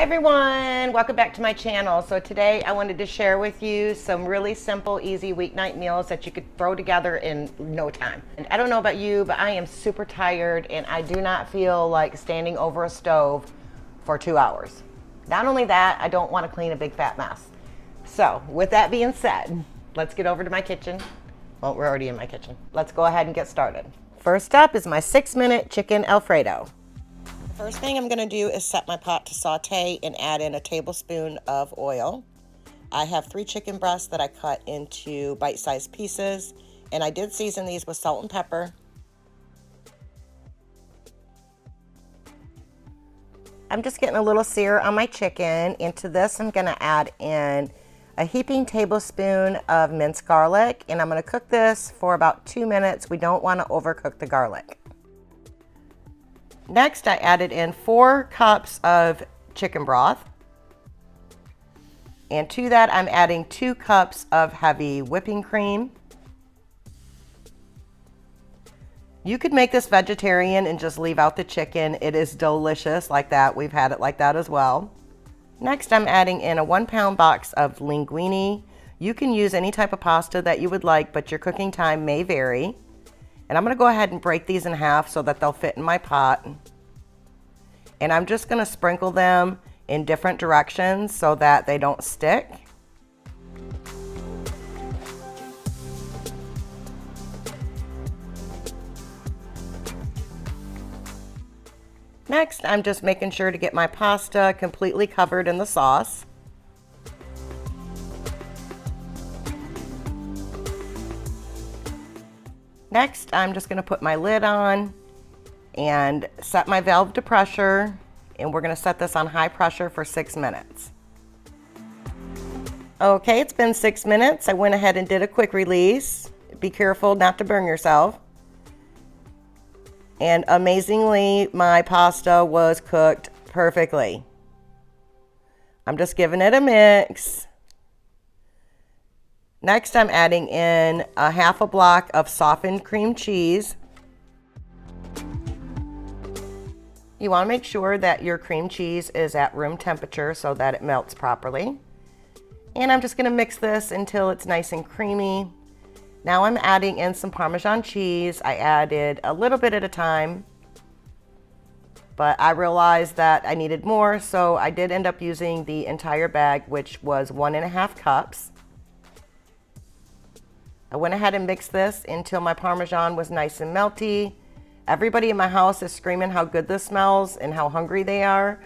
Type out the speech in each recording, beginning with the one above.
everyone, welcome back to my channel. So today I wanted to share with you some really simple, easy weeknight meals that you could throw together in no time. And I don't know about you, but I am super tired and I do not feel like standing over a stove for 2 hours. Not only that, I don't want to clean a big fat mess. So with that being said, let's get over to my kitchen. Well, we're already in my kitchen. Let's go ahead and get started. First up is my 6-minute chicken Alfredo. First thing I'm going to do is set my pot to saute and add in a tablespoon of oil. I have 3 chicken breasts that I cut into bite-sized pieces, and I did season these with salt and pepper. I'm just getting a little sear on my chicken. Into this I'm going to add in a heaping tablespoon of minced garlic, and I'm going to cook this for about 2 minutes. We don't want to overcook the garlic. Next, I added in 4 cups of chicken broth. And to that, I'm adding 2 cups of heavy whipping cream. You could make this vegetarian and just leave out the chicken. It is delicious like that. We've had it like that as well. Next, I'm adding in a 1-pound box of linguine. You can use any type of pasta that you would like, but your cooking time may vary. And I'm going to go ahead and break these in half so that they'll fit in my pot. And I'm just going to sprinkle them in different directions so that they don't stick. Next, I'm just making sure to get my pasta completely covered in the sauce. Next, I'm just going to put my lid on and set my valve to pressure, and we're going to set this on high pressure for 6 minutes. Okay, it's been 6 minutes. I went ahead and did a quick release. Be careful not to burn yourself. And amazingly, my pasta was cooked perfectly. I'm just giving it a mix. Next, I'm adding in a half a block of softened cream cheese. You want to make sure that your cream cheese is at room temperature so that it melts properly. And I'm just going to mix this until it's nice and creamy. Now I'm adding in some Parmesan cheese. I added a little bit at a time, but I realized that I needed more, so I did end up using the entire bag, which was 1.5 cups. I went ahead and mixed this until my Parmesan was nice and melty. Everybody in my house is screaming how good this smells and how hungry they are.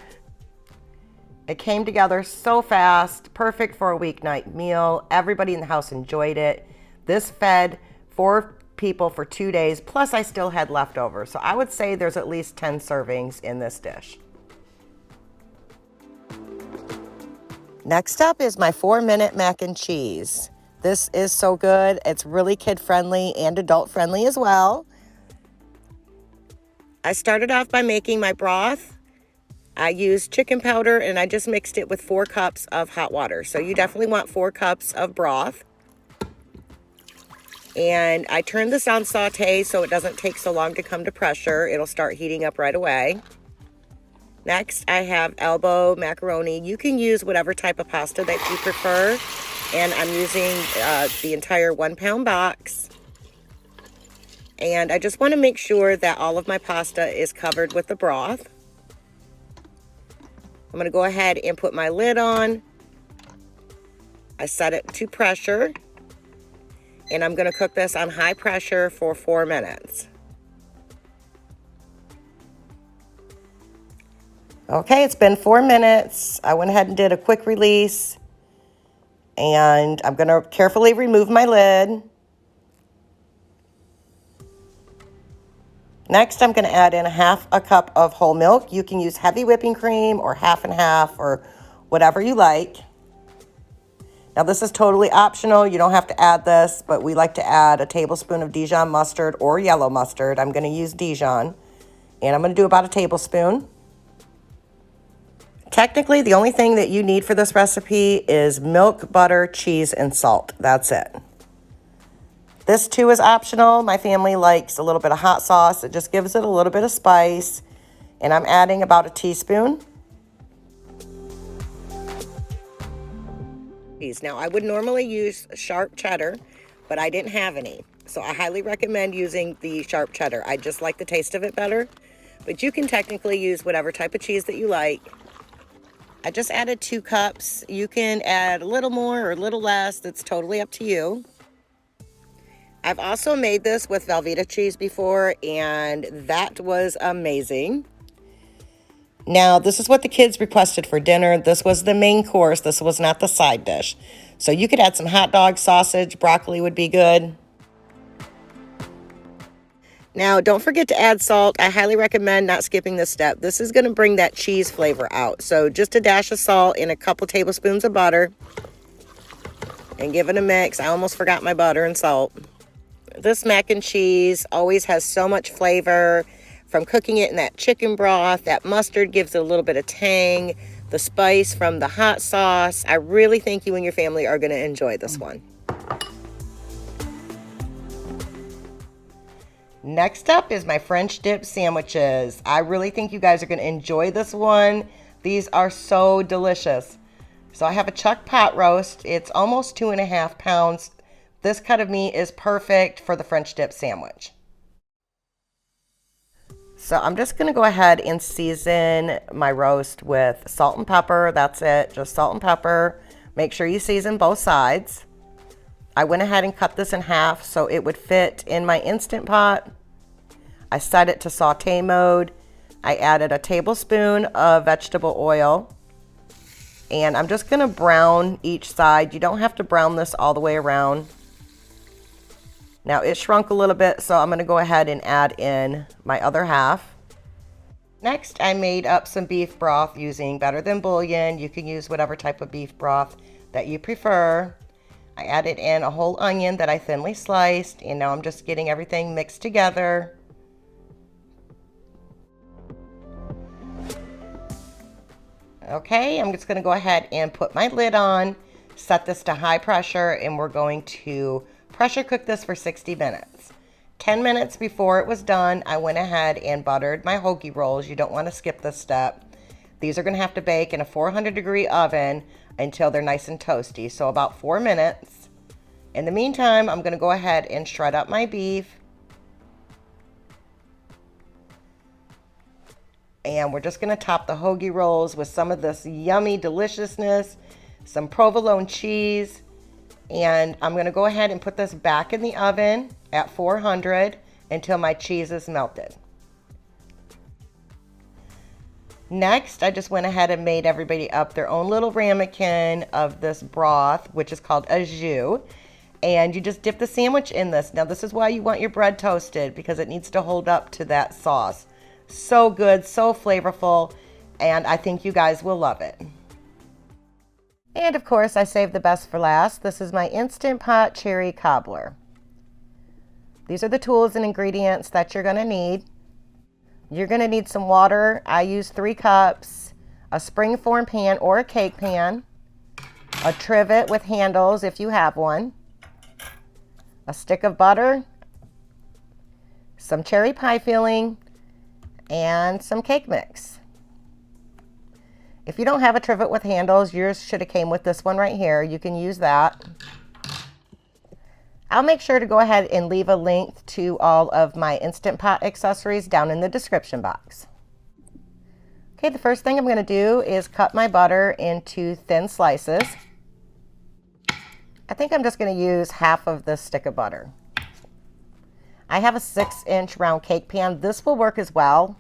It came together so fast, perfect for a weeknight meal. Everybody in the house enjoyed it. This fed 4 people for 2 days, plus I still had leftovers. So I would say there's at least 10 servings in this dish. Next up is my 4-minute mac and cheese. This is so good. It's really kid-friendly and adult-friendly as well. I started off by making my broth. I used chicken powder and I just mixed it with 4 cups of hot water. So you definitely want 4 cups of broth. And I turned this on saute so it doesn't take so long to come to pressure. It'll start heating up right away. Next, I have elbow macaroni. You can use whatever type of pasta that you prefer. And I'm using the entire 1-pound box. And I just want to make sure that all of my pasta is covered with the broth. I'm going to go ahead and put my lid on. I set it to pressure. And I'm going to cook this on high pressure for 4 minutes. Okay, it's been 4 minutes. I went ahead and did a quick release. And I'm going to carefully remove my lid. Next, I'm going to add in half a cup of whole milk. You can use heavy whipping cream or half and half or whatever you like. Now, this is totally optional. You don't have to add this, but we like to add a tablespoon of Dijon mustard or yellow mustard. I'm going to use Dijon, and I'm going to do about a tablespoon. Technically, the only thing that you need for this recipe is milk, butter, cheese, and salt. That's it. This too is optional. My family likes a little bit of hot sauce. It just gives it a little bit of spice. And I'm adding about a teaspoon. Now, I would normally use sharp cheddar, but I didn't have any. So I highly recommend using the sharp cheddar. I just like the taste of it better. But you can technically use whatever type of cheese that you like. I just added 2 cups. You can add a little more or a little less. That's totally up to you. I've also made this with Velveeta cheese before, and that was amazing. Now, this is what the kids requested for dinner. This was the main course. This was not the side dish. So you could add some hot dog, sausage, broccoli would be good. Now, don't forget to add salt. I highly recommend not skipping this step. This is going to bring that cheese flavor out. So just a dash of salt and a couple tablespoons of butter. And give it a mix. I almost forgot my butter and salt. This mac and cheese always has so much flavor. From cooking it in that chicken broth, that mustard gives it a little bit of tang, the spice from the hot sauce. I really think you and your family are going to enjoy this one. Next up is my French dip sandwiches. I really think you guys are going to enjoy this one. These are so delicious. So I have a chuck pot roast. It's almost 2.5 pounds. This cut of meat is perfect for the French dip sandwich. So I'm just going to go ahead and season my roast with salt and pepper. That's it, just salt and pepper. Make sure you season both sides. I went ahead and cut this in half so it would fit in my Instant Pot. I set it to saute mode. I added a tablespoon of vegetable oil. And I'm just going to brown each side. You don't have to brown this all the way around. Now it shrunk a little bit, so I'm going to go ahead and add in my other half. Next, I made up some beef broth using Better Than Bouillon. You can use whatever type of beef broth that you prefer. I added in a whole onion that I thinly sliced, and now I'm just getting everything mixed together. Okay, I'm just going to go ahead and put my lid on, set this to high pressure, and we're going to pressure cook this for 60 minutes. 10 minutes before it was done, I went ahead and buttered my hoagie rolls. You don't want to skip this step. These are going to have to bake in a 400-degree oven until they're nice and toasty, so about 4 minutes. In the meantime, I'm going to go ahead and shred up my beef. And we're just going to top the hoagie rolls with some of this yummy deliciousness, some provolone cheese. And I'm going to go ahead and put this back in the oven at 400 until my cheese is melted. Next, I just went ahead and made everybody up their own little ramekin of this broth, which is called a jus. And you just dip the sandwich in this. Now, this is why you want your bread toasted, because it needs to hold up to that sauce. So good, so flavorful, and I think you guys will love it. And of course, I saved the best for last. This is my Instant Pot cherry cobbler. These are the tools and ingredients that you're going to need. You're going to need some water. I use 3 cups, a springform pan or a cake pan, a trivet with handles if you have one, a stick of butter, some cherry pie filling, and some cake mix. If you don't have a trivet with handles, yours should have came with this one right here. You can use that. I'll make sure to go ahead and leave a link to all of my Instant Pot accessories down in the description box. Okay, the first thing I'm going to do is cut my butter into thin slices. I think I'm just going to use half of this stick of butter. I have a 6-inch round cake pan. This will work as well.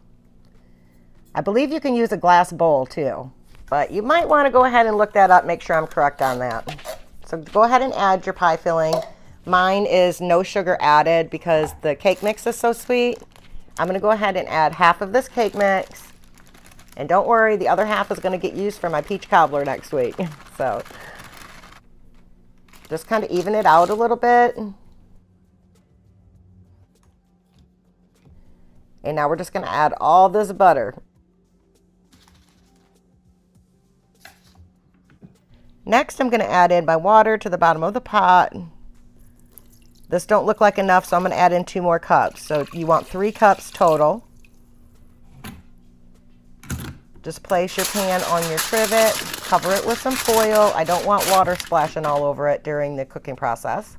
I believe you can use a glass bowl too, but you might want to go ahead and look that up, make sure I'm correct on that. So go ahead and add your pie filling. Mine is no sugar added because the cake mix is so sweet. I'm going to go ahead and add half of this cake mix. And don't worry, the other half is going to get used for my peach cobbler next week. So just kind of even it out a little bit. And now we're just going to add all this butter. Next, I'm going to add in my water to the bottom of the pot. This don't look like enough, so I'm going to add in 2 more cups. So you want 3 cups total. Just place your pan on your trivet. cover it with some foil. I don't want water splashing all over it during the cooking process.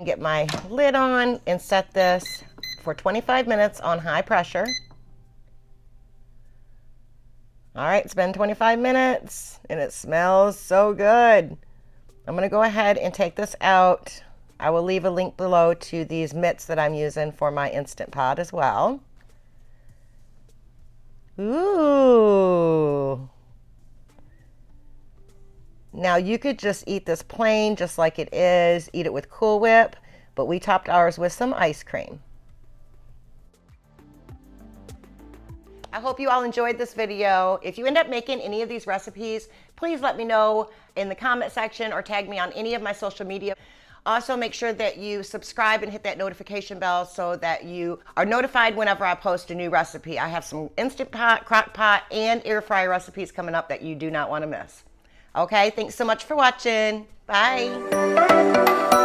Get my lid on and set this for 25 minutes on high pressure. All right, it's been 25 minutes and it smells so good. I'm going to go ahead and take this out. I will leave a link below to these mitts that I'm using for my Instant Pot as well. Ooh. Now you could just eat this plain just like it is, eat it with Cool Whip, but we topped ours with some ice cream. I hope you all enjoyed this video. If you end up making any of these recipes, please let me know in the comment section or tag me on any of my social media. Also, make sure that you subscribe and hit that notification bell so that you are notified whenever I post a new recipe. I have some Instant Pot, Crock Pot, and air fryer recipes coming up that you do not want to miss. Okay, thanks so much for watching. Bye.